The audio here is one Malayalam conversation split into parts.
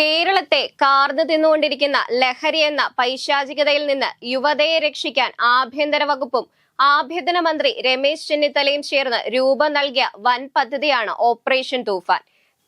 കേരളത്തെ കാർന്നു തിന്നുകൊണ്ടിരിക്കുന്ന ലഹരി എന്ന പൈശാചികതയിൽ നിന്ന് യുവതയെ രക്ഷിക്കാൻ ആഭ്യന്തര വകുപ്പും ആഭ്യന്തരമന്ത്രി രമേശ് ചെന്നിത്തലയും ചേർന്ന് രൂപം നൽകിയ വൻ പദ്ധതിയാണ് ഓപ്പറേഷൻ തൂഫാൻ.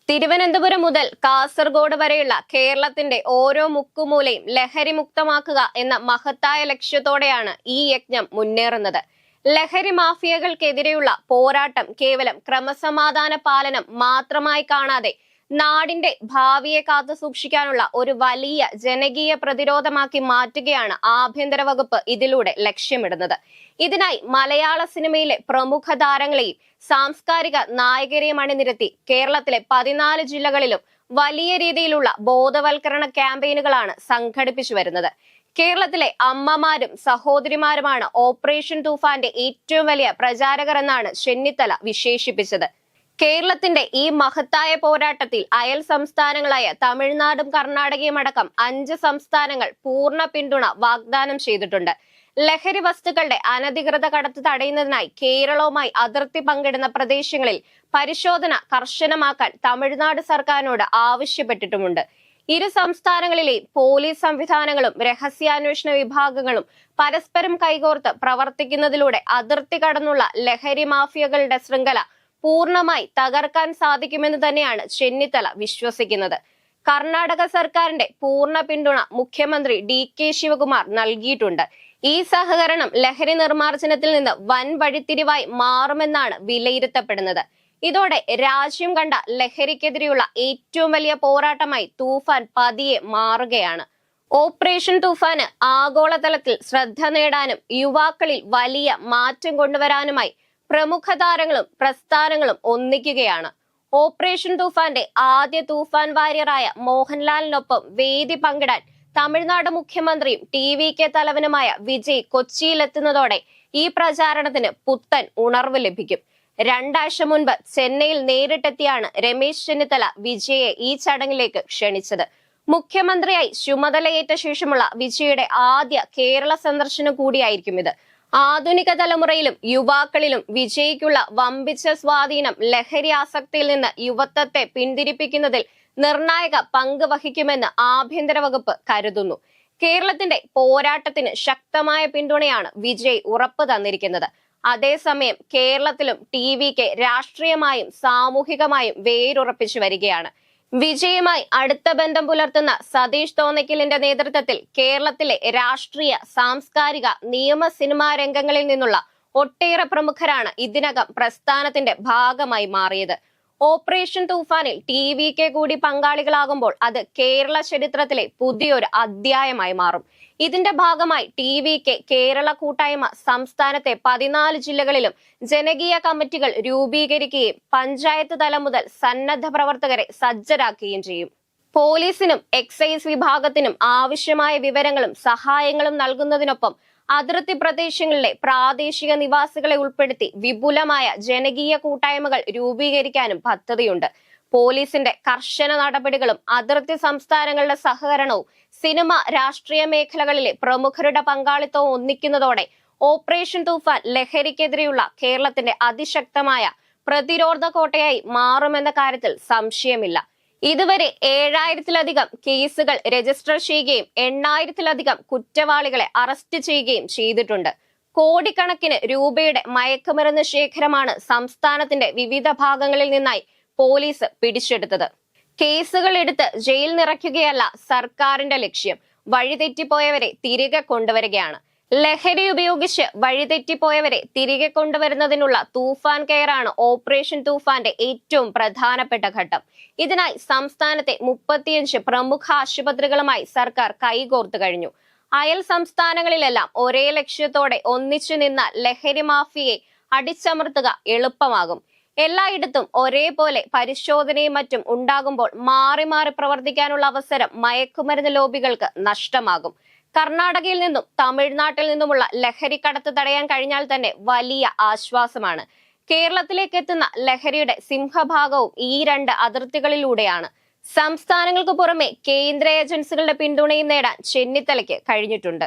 തിരുവനന്തപുരം മുതൽ കാസർഗോഡ് വരെയുള്ള കേരളത്തിന്റെ ഓരോ മുക്കുമൂലയും ലഹരി മുക്തമാക്കുക എന്ന മഹത്തായ ലക്ഷ്യത്തോടെയാണ് ഈ യജ്ഞം മുന്നേറുന്നത്. ലഹരി മാഫിയകൾക്കെതിരെയുള്ള പോരാട്ടം കേവലം ക്രമസമാധാന പാലനം മാത്രമായി കാണാതെ നാടിന്റെ ഭാവിയെ കാത്തു സൂക്ഷിക്കാനുള്ള ഒരു വലിയ ജനകീയ പ്രതിരോധമാക്കി മാറ്റുകയാണ് ആഭ്യന്തര വകുപ്പ് ഇതിലൂടെ ലക്ഷ്യമിടുന്നത്. ഇതിനായി മലയാള സിനിമയിലെ പ്രമുഖ താരങ്ങളെയും സാംസ്കാരിക നായകരെയും അണിനിരത്തി കേരളത്തിലെ 14 ജില്ലകളിലും വലിയ രീതിയിലുള്ള ബോധവൽക്കരണ ക്യാമ്പയിനുകളാണ് സംഘടിപ്പിച്ചു വരുന്നത്. കേരളത്തിലെ അമ്മമാരും സഹോദരിമാരുമാണ് ഓപ്പറേഷൻ തൂഫാന്റെ ഏറ്റവും വലിയ പ്രചാരകർ എന്നാണ് ചെന്നിത്തല വിശേഷിപ്പിച്ചത്. കേരളത്തിന്റെ ഈ മഹത്തായ പോരാട്ടത്തിൽ അയൽ സംസ്ഥാനങ്ങളായ തമിഴ്നാടും കർണാടകയും അടക്കം 5 സംസ്ഥാനങ്ങൾ പൂർണ്ണ പിന്തുണ വാഗ്ദാനം ചെയ്തിട്ടുണ്ട്. ലഹരി വസ്തുക്കളുടെ അനധികൃത കടത്ത് തടയുന്നതിനായി കേരളവുമായി അതിർത്തി പങ്കിടുന്ന പ്രദേശങ്ങളിൽ പരിശോധന കർശനമാക്കാൻ തമിഴ്നാട് സർക്കാരിനോട് ആവശ്യപ്പെട്ടിട്ടുമുണ്ട്. ഇരു സംസ്ഥാനങ്ങളിലെയും പോലീസ് സംവിധാനങ്ങളും രഹസ്യാന്വേഷണ വിഭാഗങ്ങളും പരസ്പരം കൈകോർത്ത് പ്രവർത്തിക്കുന്നതിലൂടെ അതിർത്തി കടന്നുള്ള ലഹരി മാഫിയകളുടെ ശൃംഖല പൂർണ്ണമായി തകർക്കാൻ സാധിക്കുമെന്ന് തന്നെയാണ് ചെന്നിത്തല വിശ്വസിക്കുന്നത്. കർണാടക സർക്കാരിന്റെ പൂർണ്ണ പിന്തുണ മുഖ്യമന്ത്രി DK ശിവകുമാർ നൽകിയിട്ടുണ്ട്. ഈ സഹകരണം ലഹരി നിർമ്മാർജ്ജനത്തിൽ നിന്ന് വൻ വഴിത്തിരിവായി മാറുമെന്നാണ് വിലയിരുത്തപ്പെടുന്നത്. ഇതോടെ രാജ്യം കണ്ട ലഹരിക്കെതിരെയുള്ള ഏറ്റവും വലിയ പോരാട്ടമായി തൂഫാൻ പതിയെ മാറുകയാണ്. ഓപ്പറേഷൻ തൂഫാന് ആഗോളതലത്തിൽ ശ്രദ്ധ നേടാനും യുവാക്കളിൽ വലിയ മാറ്റം കൊണ്ടുവരാനുമായി പ്രമുഖ താരങ്ങളും പ്രസ്ഥാനങ്ങളും ഒന്നിക്കുകയാണ്. ഓപ്പറേഷൻ തൂഫാന്റെ ആദ്യ തൂഫാൻ വാരിയറായ മോഹൻലാലിനൊപ്പം വേദി പങ്കിടാൻ തമിഴ്നാട് മുഖ്യമന്ത്രിയും TVK തലവനുമായ വിജയ് കൊച്ചിയിലെത്തുന്നതോടെ ഈ പ്രചാരണത്തിന് പുത്തൻ ഉണർവ് ലഭിക്കും. 2 ആഴ്ച മുൻപ് ചെന്നൈയിൽ നേരിട്ടെത്തിയാണ് രമേശ് ചെന്നിത്തല വിജയെ ഈ ചടങ്ങിലേക്ക് ക്ഷണിച്ചത്. മുഖ്യമന്ത്രിയായി ചുമതലയേറ്റ ശേഷമുള്ള വിജയുടെ ആദ്യ കേരള സന്ദർശനം കൂടിയായിരിക്കും ഇത്. ആധുനിക തലമുറയിലും യുവാക്കളിലും വിജയ്ക്കുള്ള വമ്പിച്ച സ്വാധീനം ലഹരി ആസക്തിയിൽ നിന്ന് യുവത്വത്തെ പിന്തിരിപ്പിക്കുന്നതിൽ നിർണായക പങ്ക് വഹിക്കുമെന്ന് ആഭ്യന്തര വകുപ്പ് കരുതുന്നു. കേരളത്തിന്റെ പോരാട്ടത്തിന് ശക്തമായ പിന്തുണയാണ് വിജയ് ഉറപ്പു തന്നിരിക്കുന്നത്. അതേസമയം കേരളത്തിലും TVK രാഷ്ട്രീയമായും സാമൂഹികമായും വേരുറപ്പിച്ചു വരികയാണ്. വിജയുമായി അടുത്ത ബന്ധം പുലർത്തുന്ന സതീഷ് തോന്നയ്ക്കലിന്റെ നേതൃത്വത്തിൽ കേരളത്തിലെ രാഷ്ട്രീയ, സാംസ്കാരിക, നിയമ, സിനിമാ രംഗങ്ങളിൽ നിന്നുള്ള ഒട്ടേറെ പ്രമുഖരാണ് ഇതിനകം പ്രസ്ഥാനത്തിന്റെ ഭാഗമായി മാറിയത്. ഓപ്പറേഷൻ തൂഫാനിൽ TVK കൂടി പങ്കാളികളാകുമ്പോൾ അത് കേരള ചരിത്രത്തിലെ പുതിയൊരു അധ്യായമായി മാറും. ഇതിന്റെ ഭാഗമായി TVK കേരള കൂട്ടായ്മ സംസ്ഥാനത്തെ 14 ജില്ലകളിലും ജനകീയ കമ്മിറ്റികൾ രൂപീകരിക്കുകയും പഞ്ചായത്ത് തലം മുതൽ സന്നദ്ധ പ്രവർത്തകരെ സജ്ജരാക്കുകയും ചെയ്യും. പോലീസിനും എക്സൈസ് വിഭാഗത്തിനും ആവശ്യമായ വിവരങ്ങളും സഹായങ്ങളും നൽകുന്നതിനൊപ്പം അതിർത്തി പ്രദേശങ്ങളിലെ പ്രാദേശിക നിവാസികളെ ഉൾപ്പെടുത്തി വിപുലമായ ജനകീയ കൂട്ടായ്മകൾ രൂപീകരിക്കാനും പദ്ധതിയുണ്ട്. പോലീസിന്റെ കർശന നടപടികളും അതിർത്തി സംസ്ഥാനങ്ങളുടെ സഹകരണവും സിനിമ, രാഷ്ട്രീയ മേഖലകളിലെ പ്രമുഖരുടെ പങ്കാളിത്തവും ഒന്നിക്കുന്നതോടെ ഓപ്പറേഷൻ തൂഫാൻ ലഹരിക്കെതിരെയുള്ള കേരളത്തിന്റെ അതിശക്തമായ പ്രതിരോധ കോട്ടയായി മാറുമെന്ന കാര്യത്തിൽ സംശയമില്ല. ഇതുവരെ 7000-ലധികം കേസുകൾ രജിസ്റ്റർ ചെയ്യുകയും 8000-ലധികം കുറ്റവാളികളെ അറസ്റ്റ് ചെയ്യുകയും ചെയ്തിട്ടുണ്ട്. കോടിക്കണക്കിന് രൂപയുടെ മയക്കുമരുന്ന് ശേഖരമാണ് സംസ്ഥാനത്തിന്റെ വിവിധ ഭാഗങ്ങളിൽ നിന്നായി പോലീസ് പിടിച്ചെടുത്തത്. കേസുകൾ എടുത്ത് ജയിൽ നിറയ്ക്കുകയല്ല സർക്കാരിന്റെ ലക്ഷ്യം, വഴിതെറ്റിപ്പോയവരെ തിരികെ കൊണ്ടുവരികയാണ്. ലഹരി ഉപയോഗിച്ച് വഴിതെറ്റിപ്പോയവരെ തിരികെ കൊണ്ടുവരുന്നതിനുള്ള തൂഫാൻ കെയറാണ് ഓപ്പറേഷൻ തൂഫാന്റെ ഏറ്റവും പ്രധാനപ്പെട്ട ഘട്ടം. ഇതിനായി സംസ്ഥാനത്തെ 35 പ്രമുഖ ആശുപത്രികളുമായി സർക്കാർ കൈകോർത്തു കഴിഞ്ഞു. അയൽ സംസ്ഥാനങ്ങളിലെല്ലാം ഒരേ ലക്ഷ്യത്തോടെ ഒന്നിച്ചു നിന്ന ലഹരി മാഫിയയെ അടിച്ചമർത്തുക എളുപ്പമാകും. എല്ലായിടത്തും ഒരേപോലെ പരിശോധനയും മറ്റും ഉണ്ടാകുമ്പോൾ മാറി മാറി പ്രവർത്തിക്കാനുള്ള അവസരം മയക്കുമരുന്ന് ലോബികൾക്ക് നഷ്ടമാകും. കർണാടകയിൽ നിന്നും തമിഴ്നാട്ടിൽ നിന്നുമുള്ള ലഹരി കടത്ത് തടയാൻ കഴിഞ്ഞാൽ തന്നെ വലിയ ആശ്വാസമാണ്. കേരളത്തിലേക്ക് എത്തുന്ന ലഹരിയുടെ സിംഹഭാഗവും ഈ 2 അതിർത്തികളിലൂടെയാണ്. സംസ്ഥാനങ്ങൾക്ക് പുറമെ കേന്ദ്ര ഏജൻസികളുടെ പിന്തുണയും നേടാൻ ചെന്നിത്തലയ്ക്ക് കഴിഞ്ഞിട്ടുണ്ട്.